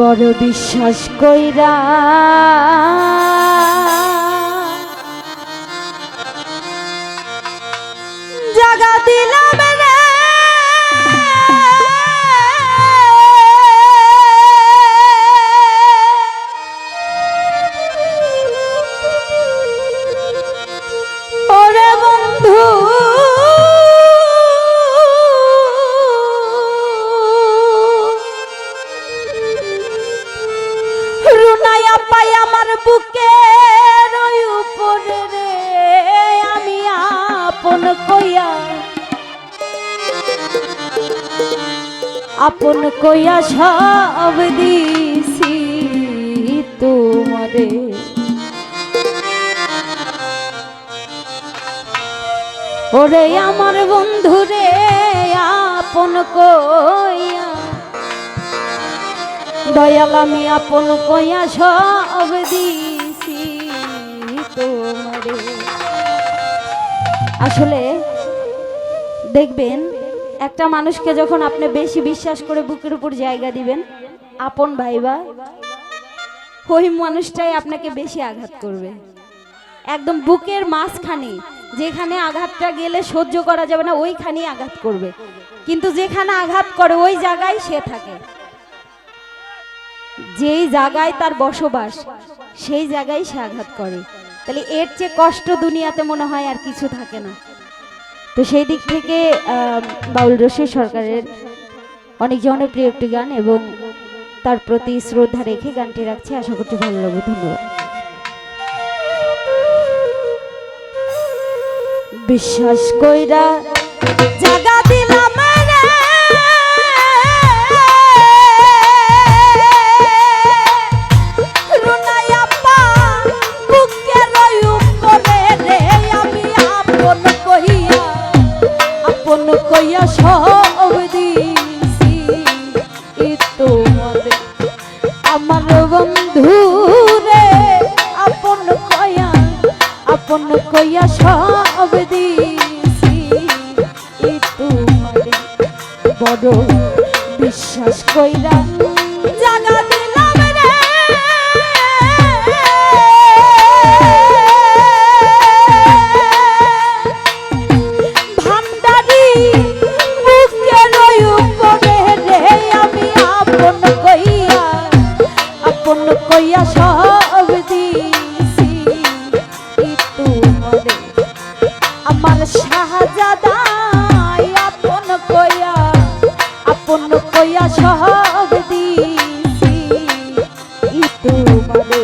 বড় বিশ্বাস কইরা জাগা দিলাম রে ওরে বন্ধু রুনাইয়া পাই আমার বুকের ওই উপরে রে আমি আপন কইয়া সব দিছি তোমারে ওরে আমার বন্ধু রে আপন কইয়া দয়াল আমি আপন কইয়া সব দিছি তোমারে। আসলে দেখবেন একটা মানুষকে যখন আপনি বেশি বিশ্বাস করে বুকের উপর জায়গা দিবেন আপন ভাইবা, ওই মানুষটাই আপনাকে বেশি আঘাত করবে। একদম বুকের মাঝখানে যেখানে আঘাতটা গেলে সহ্য করা যাবে না ওইখানেই আঘাত করবে, কিন্তু যেখানে আঘাত করে ওই জায়গায় সে থাকে, যেই জায়গায় তার বসবাস সেই জায়গায় সে আঘাত করে। তাহলে এর চেয়ে কষ্ট দুনিয়াতে মনে হয় আর কিছু থাকে না। তো সেই দিক থেকে বাউল রশিদ সরকারের অনেক জনপ্রিয় একটি গান এবং তার প্রতি শ্রদ্ধা রেখে গানটি রাখছি, আশা করছি ভালো লাগবে। ধন্যবাদ। বিশ্বাস কইরা জাগা দিলাম কইয়া সব দিছি তোমারে আমার বন্ধু রে আপন কইয়া সব দিছি তোমারে বড় বিশ্বাস কইরা জাগা দিলাম রে কইয়া সব দিছি তোমারে আমার শাহজাদাই আপন কইয়া সব দিছি তোমারে।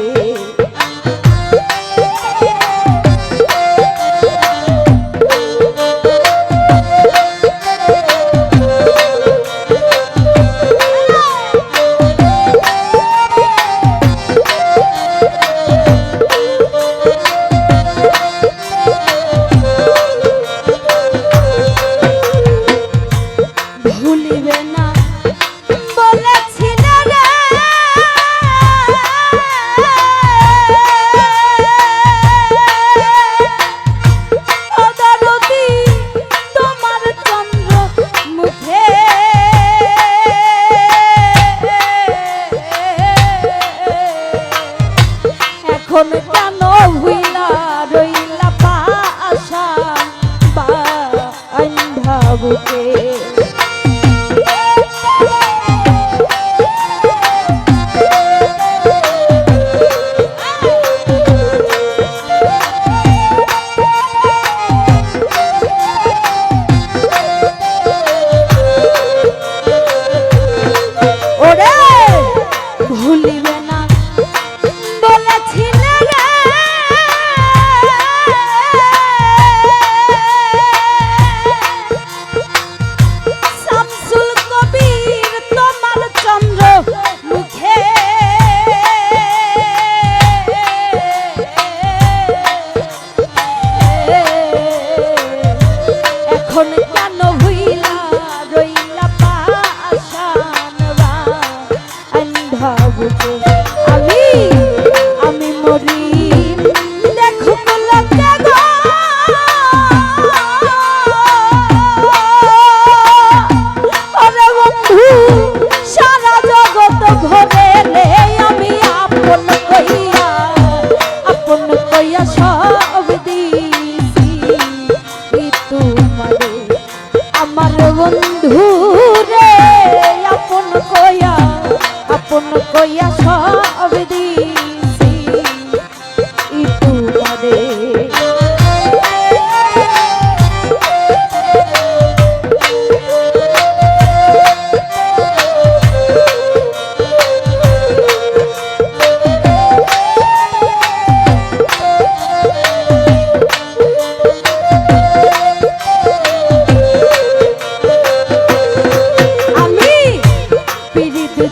তোমারে।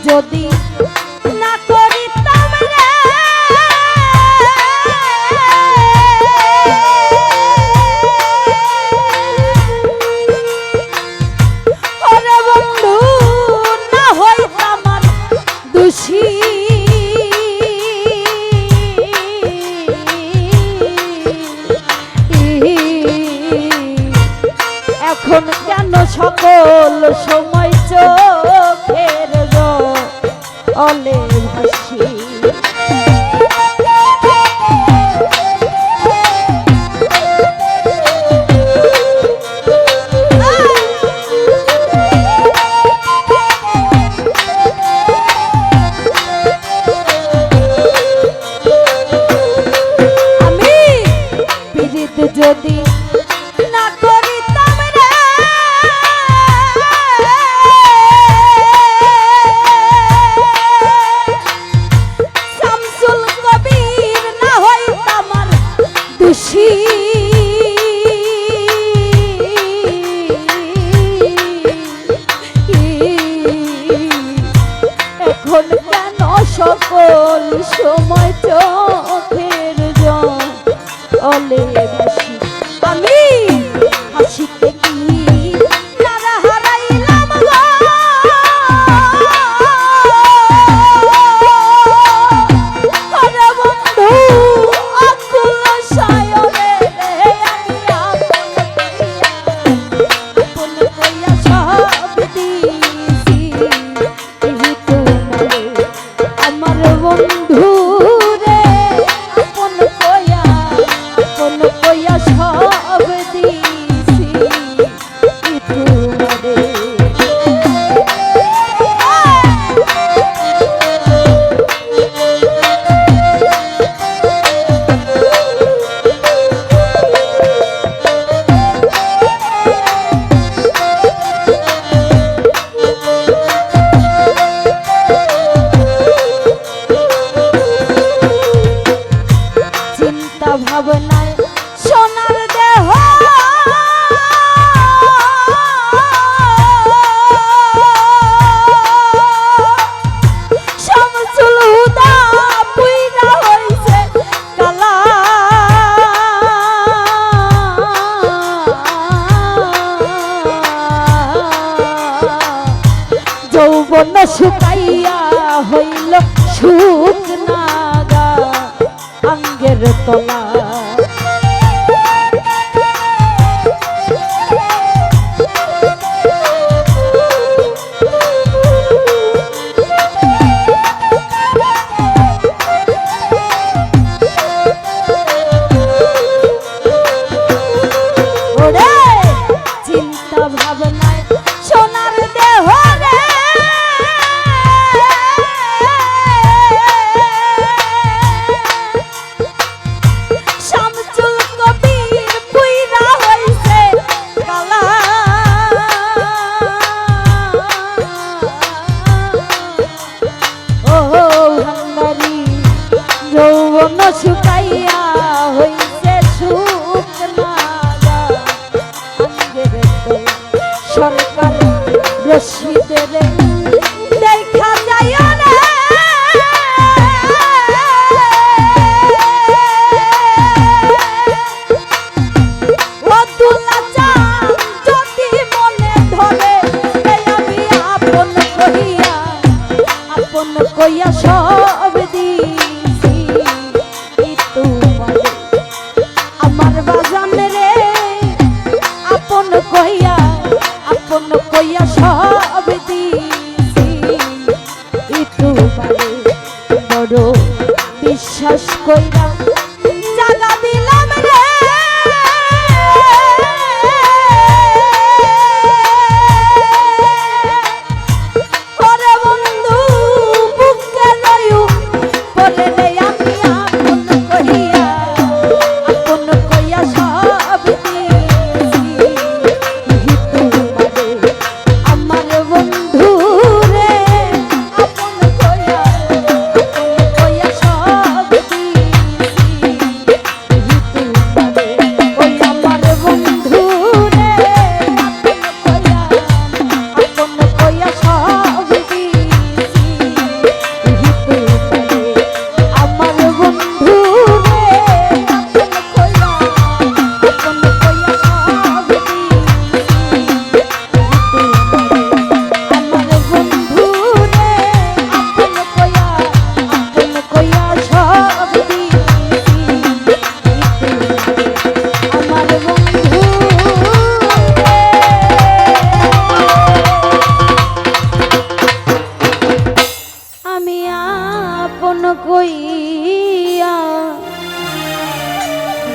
যদি না করিতাম রে ওরে বন্ধু না হইতাম আর দোষী এখন কেন সকল সময় চোখের অলে ভাসি আমি পীড়িত যদি না করিতাম রে শামসুল কবির না হইতাম আর দোষী এখন কেন সকল সময় চোখের জলে ভাসি আমি হাসিতে কি তারা হারাইলাম গো ওরে বন্ধু আকুল সায়রে আমি আপন কইয়া সব দিছি এই তোমারে আমার বন্ধু রে আপন কইয়া সব দিছি তোমারে। চিন্তা ভাবনায় সোনার দেহ শামসুল হুদা পুইরা হইছে কালা যৌবন শুকাইয়া হইল শুকনা গা আঙ্গের তলা ওরে চিন্তা ভাবনায় সোনার দেহ রে শামসুল কবির পুইরা হইছে কালা ও ভান্ডারি যৌবন শুকাইয়া হইছে শুকনা গা আঙ্গের তলা সরকার রশিদের দেখা যায় রে ও দুলা চাঁদ যদি মনে ধরে আমি আপন কইয়া সব দিছি তোমারে আমার বাজান রে আপন কইয়া সব দিছি তোমারে বড় বিশ্বাস কইরা জাগা দিলাম রে ওরে বন্ধু বুকে লইউ বলে নে আমি আপন কইয়া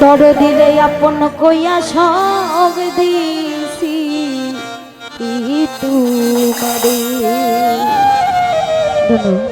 তর দিলে আপন কইয়া সব দিছি তোমারে। ধন্যবাদ।